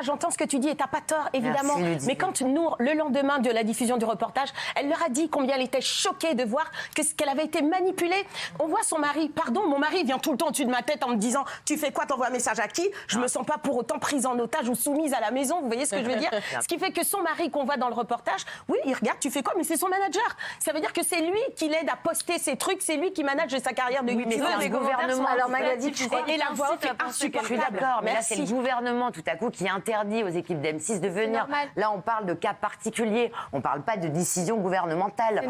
J'entends ce que tu dis et t'as pas tort, évidemment. Merci, mais quand nous, le lendemain de la diffusion du reportage, elle leur a dit combien elle était choquée de voir qu'elle avait été manipulée. On voit son mari, pardon, mon mari vient tout le temps au-dessus de ma tête en me disant « Tu fais quoi, t'envoies un message à qui ?» Je me sens pas pour autant prise en otage ou soumise à la maison, vous voyez ce que je veux dire? Ce qui fait que son mari qu'on voit dans le reportage, oui, il regarde, tu fais quoi? Mais c'est son manager. Ça veut dire que c'est lui qui l'aide à poster ses trucs, c'est lui qui manage sa carrière de youtubeur. Mais les gouvernements... Alors Magali, et la voix est insupportable. Je suis d'accord, mais là c'est le gouvernement tout à coup qui interdit aux équipes d'M6 de venir. Là on parle de cas particuliers, on parle pas de décision gouvernementale.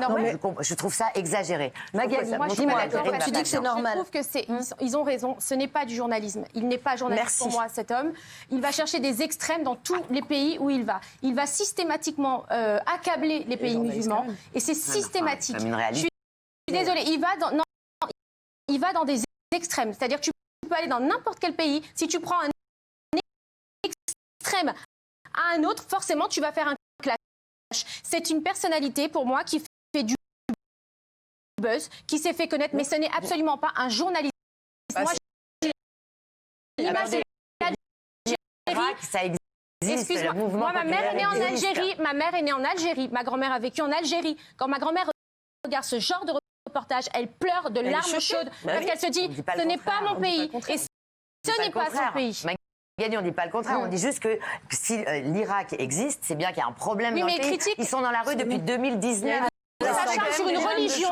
Je trouve ça exagéré. Magali, moi je suis pas d'accord. Tu dis que c'est normal. Je trouve que ils ont raison. Ce n'est pas du journalisme. Il n'est pas journaliste pour moi, cet homme. Il va chercher des extrêmes dans tous les pays où il va. Il va systématiquement accabler les pays musulmans et c'est systématique. Je suis désolée. Il va dans des extrêmes. C'est-à-dire que tu peux aller dans n'importe quel pays. Si tu prends un extrême à un autre, forcément, tu vas faire un clash. C'est une personnalité, pour moi, qui fait du buzz, qui s'est fait connaître, mais ce n'est absolument pas un journaliste. Moi, l'image de l'Algérie, ça existe. Excuse-moi, moi, ma mère est née en Algérie. Ma mère est née en Algérie. Ma grand-mère a vécu en Algérie. Quand ma grand-mère regarde ce genre de reportage, elle pleure de larmes chaudes parce qu'elle se dit ce n'est pas mon pays et ce n'est pas son pays. Magali, on ne dit pas le contraire, on dit juste que si l'Irak existe, c'est bien qu'il y a un problème dans le pays. Ils sont dans la rue depuis 2019. Ça change sur une religion.